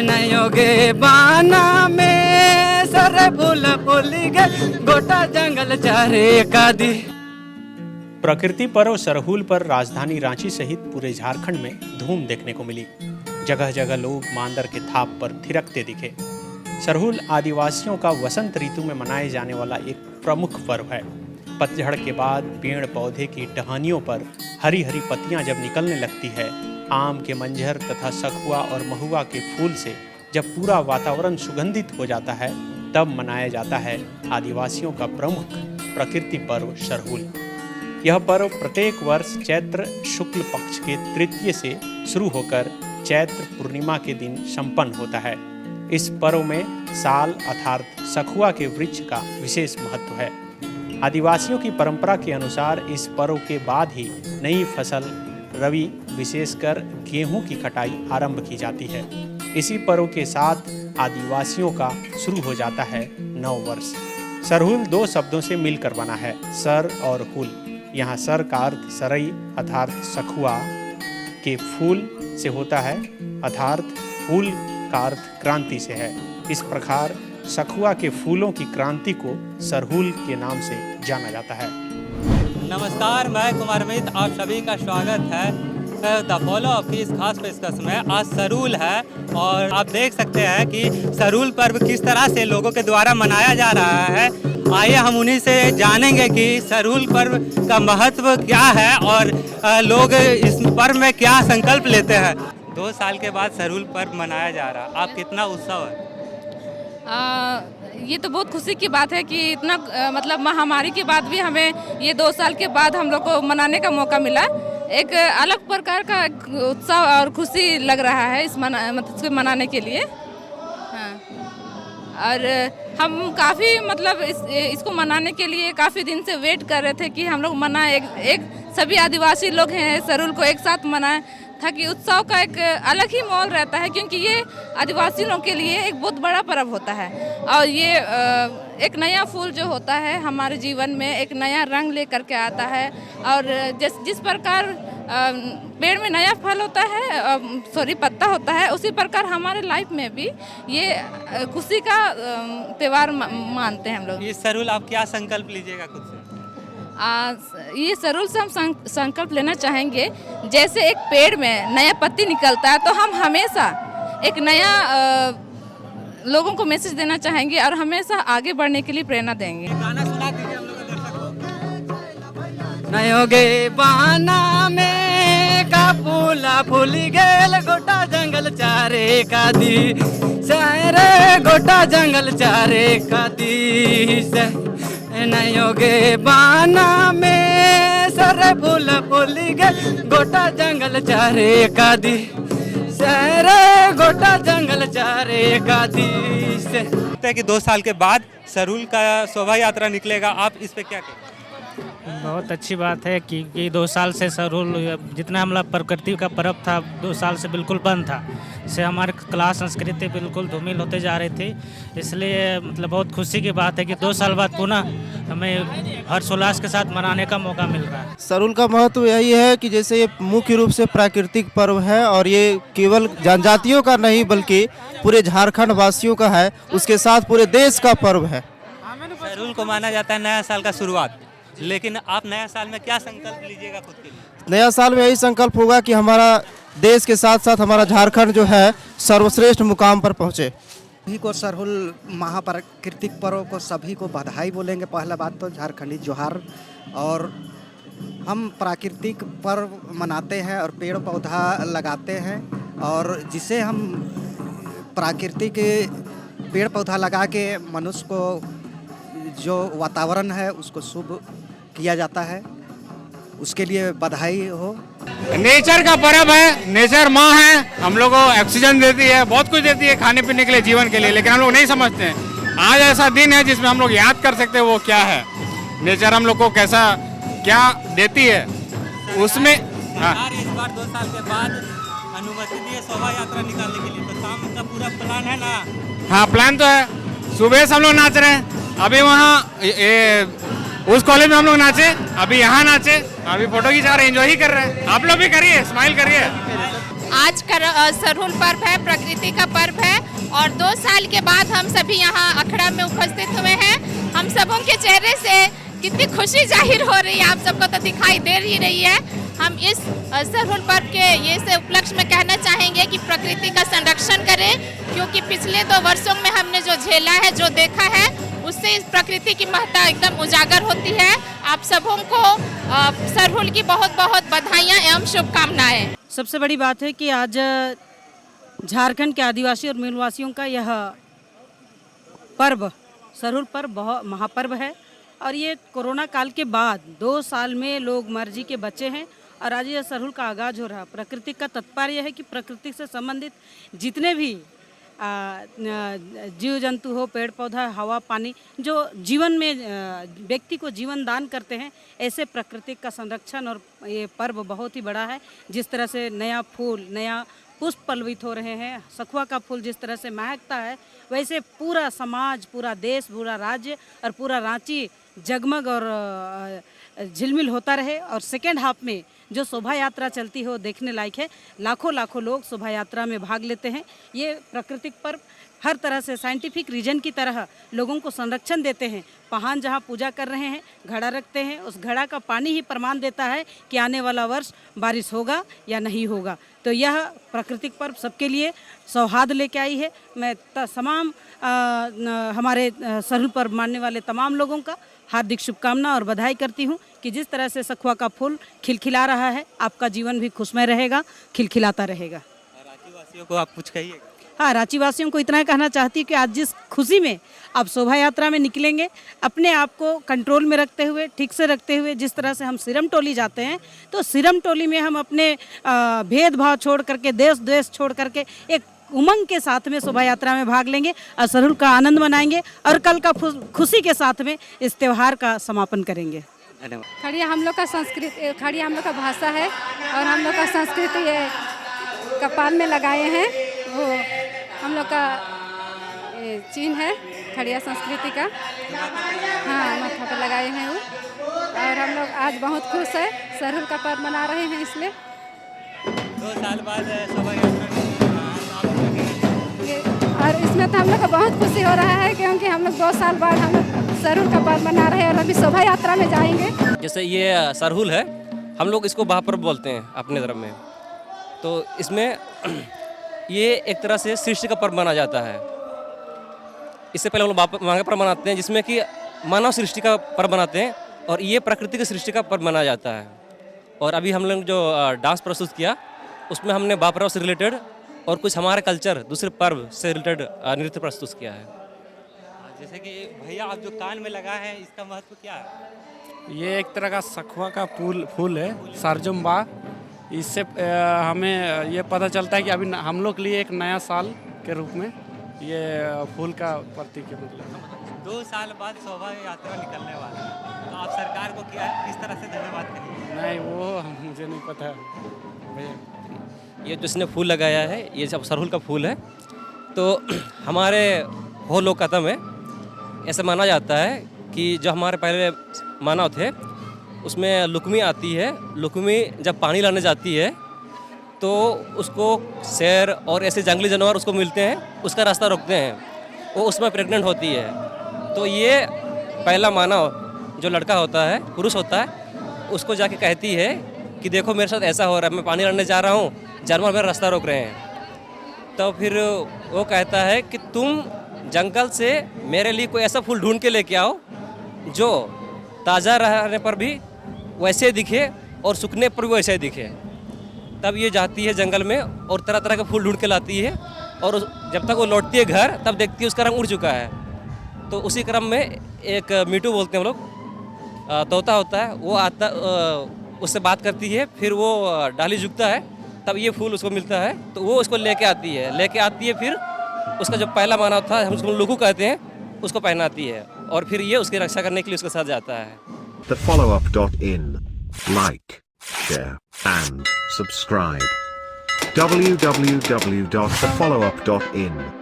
नयोगे बाना में सर फूल फूल गए गोटा जंगल चारे का दी। प्रकृति पर्व सरहुल पर राजधानी रांची सहित पूरे झारखंड में धूम देखने को मिली। जगह जगह लोग मांदर के थाप पर थिरकते दिखे। सरहुल आदिवासियों का वसंत ऋतु में मनाए जाने वाला एक प्रमुख पर्व है। पतझड़ के बाद पेड़ पौधे की टहनियों पर हरी हरी पत्तियां जब निकलने लगती है, आम के मंजर तथा सखुआ और महुआ के फूल से जब पूरा वातावरण सुगंधित हो जाता है, तब मनाया जाता है आदिवासियों का प्रमुख प्रकृति पर्व सरहुल। यह पर्व प्रत्येक वर्ष चैत्र शुक्ल पक्ष के तृतीय से शुरू होकर चैत्र पूर्णिमा के दिन संपन्न होता है। इस पर्व में साल अर्थात सखुआ के वृक्ष का विशेष महत्व है। आदिवासियों की परंपरा के अनुसार इस पर्व के बाद ही नई फसल रबी विशेषकर गेहूं की कटाई आरंभ की जाती है। इसी पर्व के साथ आदिवासियों का शुरू हो जाता है नव वर्ष। सरहुल दो शब्दों से मिलकर बना है, सर और हुल। यहाँ सर का अर्थ सरई अर्थात सखुआ के फूल से होता है, अर्थात हुल का अर्थ क्रांति से है। इस प्रकार सखुआ के फूलों की क्रांति को सरहुल के नाम से जाना जाता है। नमस्कार, मैं कुमार अमित, आप सभी का स्वागत है द फॉलो ऑफ इस खास पेशकश में। आज सरहुल है और आप देख सकते हैं कि सरहुल पर्व किस तरह से लोगों के द्वारा मनाया जा रहा है। आइए हम उन्हीं से जानेंगे कि सरहुल पर्व का महत्व क्या है और लोग इस पर्व में क्या संकल्प लेते हैं। 2 साल के बाद सरहुल पर्व मनाया जा रहा है, आप कितना उत्सव है? ये तो बहुत खुशी की बात है कि इतना मतलब महामारी के बाद भी हमें ये 2 साल के बाद हम लोग को मनाने का मौका मिला। एक अलग प्रकार का उत्साह और खुशी लग रहा है इसको मनाने के लिए। हाँ, और हम काफ़ी मतलब इसको मनाने के लिए काफ़ी दिन से वेट कर रहे थे कि हम लोग मनाएं, एक सभी आदिवासी लोग हैं सरहुल को एक साथ मनाएं, ताकि उत्सव का एक अलग ही माहौल रहता है, क्योंकि ये आदिवासी लोगों के लिए एक बहुत बड़ा पर्व होता है। और ये एक नया फूल जो होता है हमारे जीवन में एक नया रंग लेकर के आता है। और जिस प्रकार पेड़ में नया फल होता है, पत्ता होता है, उसी प्रकार हमारे लाइफ में भी ये खुशी का त्यौहार मानते हैं हम लोग। ये सरहुल आप क्या संकल्प लीजिएगा खुद से? ये सरहुल से हम संकल्प लेना चाहेंगे, जैसे एक पेड़ में नया पत्ती निकलता है तो हम हमेशा एक नया लोगों को मैसेज देना चाहेंगे और हमेशा आगे बढ़ने के लिए प्रेरणा देंगे। गाना सुना दीजिए हम लोग के दर्शकों को। नयोगे बाना में का फूला फूल गेल गोटा जंगल चारे का दी, सारे गोटा जंगल चारे का दी। नयोगे बाना में सर फूल फूल गए गोटा जंगल चारे का दी, सारे गोटा जंगल चारे का दी। कि 2 साल के बाद सरहुल का शोभा यात्रा निकलेगा, आप इस पे क्या कहें? बहुत अच्छी बात है कि 2 साल से सरहुल जितना हमारा प्रकृति का पर्व था 2 साल से बिल्कुल बंद था। इससे हमारे कला संस्कृति बिल्कुल धूमिल होते जा रही थी। इसलिए मतलब बहुत खुशी की बात है कि 2 साल बाद पुनः हमें हर्षोल्लास के साथ मनाने का मौका मिल रहा है। सरहुल का महत्व यही है कि जैसे ये मुख्य रूप से प्राकृतिक पर्व है और ये केवल जनजातियों का नहीं बल्कि पूरे झारखंड वासियों का है, उसके साथ पूरे देश का पर्व है। सरहुल को माना जाता है नया साल का शुरुआत, लेकिन आप नया साल में क्या संकल्प लीजिएगा खुद के लिए? नया साल में यही संकल्प होगा कि हमारा देश के साथ साथ हमारा झारखंड जो है सर्वश्रेष्ठ मुकाम पर पहुंचे। सभी को सरहुल महाप्राकृतिक पर्व को सभी को बधाई बोलेंगे। पहला बात तो झारखंडी जोहार। और हम प्राकृतिक पर्व मनाते हैं और पेड़ पौधा लगाते हैं, और जिसे हम प्राकृतिक पेड़ पौधा लगा के मनुष्य को जो वातावरण है उसको शुभ किया जाता है, उसके लिए बधाई हो। नेचर का पर्व है, नेचर माँ है, हम लोग को ऑक्सीजन देती है, बहुत कुछ देती है खाने पीने के लिए, जीवन के लिए, लेकिन हम लोग नहीं समझते हैं। आज ऐसा दिन है जिसमें हम लोग याद कर सकते हैं वो क्या है, नेचर हम लोग को कैसा क्या देती है उसमें। हाँ, इस बार 2 साल के बाद अनुमति दी है शोभा यात्रा निकालने के लिए, तो शाम का पूरा प्लान है ना? हाँ, प्लान तो है। सुबह से हम लोग नाच रहे हैं, अभी वहाँ उस कॉलेज में हम लोग नाचे, अभी यहाँ नाचे, अभी फोटो खिंचा रहे हैं, एंजॉय ही कर रहे हैं। आप लोग भी करिए, स्माइल करिए। आज का सरहुल पर्व है, प्रकृति का पर्व है और 2 साल के बाद हम सभी यहाँ अखड़ा में उपस्थित हुए हैं। हम सबों के चेहरे से कितनी खुशी जाहिर हो रही है, आप सबको तो दिखाई दे ही रही है। हम इस सरहुल पर्व के ये से उपलक्ष्य में कहना चाहेंगे कि प्रकृति का संरक्षण करें, क्योंकि पिछले 2 वर्षों में हमने जो झेला है, जो देखा है, उससे इस प्रकृति की महत्ता एकदम उजागर होती है। आप सबों को सरहुल की बहुत बहुत बधाइयाँ एवं शुभकामनाएं। सबसे बड़ी बात है कि आज झारखंड के आदिवासी और मूलवासियों का यह पर्व सरहुल पर्व बहुत महापर्व है और ये कोरोना काल के बाद 2 साल में लोग मर्जी के बचे हैं और आज यह सरहुल का आगाज हो रहा है। प्रकृति का तात्पर्य है कि प्रकृति से संबंधित जितने भी जीव जंतु हो, पेड़ पौधा, हवा, पानी, जो जीवन में व्यक्ति को जीवन दान करते हैं, ऐसे प्रकृति का संरक्षण और ये पर्व बहुत ही बड़ा है। जिस तरह से नया फूल, नया पुष्प पल्लवित हो रहे हैं, सखुआ का फूल जिस तरह से महकता है, वैसे पूरा समाज, पूरा देश, पूरा राज्य और पूरा रांची जगमग और झिलमिल होता रहे। और सेकेंड हाफ में जो शोभा यात्रा चलती है वो देखने लायक है। लाखों लाखों लोग शोभा यात्रा में भाग लेते हैं। ये प्राकृतिक पर्व हर तरह से साइंटिफिक रीजन की तरह लोगों को संरक्षण देते हैं। पहान जहाँ पूजा कर रहे हैं, घड़ा रखते हैं, उस घड़ा का पानी ही प्रमाण देता है कि आने वाला वर्ष बारिश होगा या नहीं होगा। तो यह प्राकृतिक पर्व सबके लिए सौहार्द लेके आई है। मैं तमाम हमारे सरहुल पर्व मानने वाले तमाम लोगों का हार्दिक शुभकामना और बधाई करती हूँ कि जिस तरह से सखुआ का फूल खिलखिला रहा है, आपका जीवन भी खुशमय रहेगा, खिलखिलाता रहेगा। रांची वासियों को आप कुछ कहिए। हाँ, रांची वासियों को इतना कहना चाहती हूँ कि आज जिस खुशी में आप शोभा यात्रा में निकलेंगे, अपने आप को कंट्रोल में रखते हुए, ठीक से रखते हुए, जिस तरह से हम सिरम टोली जाते हैं, तो सिरम टोली में हम अपने भेदभाव छोड़ करके, देश द्वेष छोड़ करके एक उमंग के साथ में शोभा यात्रा में भाग लेंगे और सरहुल का आनंद मनाएंगे और कल का खुशी के साथ में इस त्यौहार का समापन करेंगे। धन्यवाद। खड़िया हम लोग का संस्कृति, खड़िया हम लोग का भाषा है और हम लोग का संस्कृति ये कपाल में लगाए हैं, वो हम लोग का चिन्ह है खड़िया संस्कृति का। हाँ, माथा पर लगाए हैं वो। और हम लोग आज बहुत खुश है, सरहुल का पर्व मना रहे हैं। इसलिए 2 साल बाद शोभा यात्रा और इसमें तो हम लोग को बहुत खुशी हो रहा है, क्योंकि हम लोग 2 साल बाद हम लोग सरहुल का पर्व मना रहे हैं और अभी शोभा यात्रा में जाएंगे। जैसे ये सरहुल है, हम लोग इसको महापर्व बोलते हैं अपने धर्म में। तो इसमें ये एक तरह से सृष्टि का पर्व माना जाता है। इससे पहले हम लोग माघ पर्व मनाते हैं, जिसमें कि मानव सृष्टि का पर्व मनाते हैं, और ये प्रकृति की सृष्टि का पर्व मनाया जाता है। और अभी हम लोग जो डांस प्रस्तुत किया, उसमें हमने बापर्व से रिलेटेड और कुछ हमारे कल्चर, दूसरे पर्व से रिलेटेड नृत्य प्रस्तुत किया है। जैसे कि भैया आप जो कान में लगा है, इसका महत्व क्या है? ये एक तरह का सखुआ का फूल है, सरजुम्बा। इससे हमें ये पता चलता है कि अभी हम लोग के लिए एक नया साल के रूप में ये फूल का प्रतीक है। मतलब 2 साल बाद शोभा यात्रा निकलने वाला है, तो आप सरकार को किस तरह से धन्यवाद करेंगे? नहीं, वो मुझे नहीं पता भैया। ये जो इसने फूल लगाया है, ये जब सरहुल का फूल है, तो हमारे हो लोग कथम है, ऐसा माना जाता है कि जो हमारे पहले मानव थे, उसमें लुकमी आती है। लुकमी जब पानी लाने जाती है, तो उसको शेर और ऐसे जंगली जानवर उसको मिलते हैं, उसका रास्ता रोकते हैं, वो उसमें प्रेग्नेंट होती है। तो ये पहला मानव जो लड़का होता है, पुरुष होता है, उसको जाके कहती है कि देखो मेरे साथ ऐसा हो रहा है, मैं पानी लाने जा रहा हूँ, जानवर मेरा रास्ता रोक रहे हैं। तो फिर वो कहता है कि तुम जंगल से मेरे लिए कोई ऐसा फूल ढूंढ के लेके आओ जो ताज़ा रहने पर भी वैसे दिखे और सूखने पर भी वैसे दिखे। तब ये जाती है जंगल में और तरह तरह के फूल ढूंढ के लाती है, और जब तक वो लौटती है घर, तब देखती है उसका रंग उड़ चुका है। तो उसी क्रम में एक मीटू बोलते हैं हम लोग, तोता होता है, वो आता, उससे बात करती है, फिर वो डाली झुकता है, तब ये फूल उसको मिलता है, तो वो उसको लेके आती है, फिर उसका जो पहला मानव था, हम उसको लुकू कहते हैं, उसको पहनाती है, और फिर ये उसकी रक्षा करने के लिए उसके साथ जाता है। TheFollowUp.in. Like, share, and subscribe. www.thefollowup.in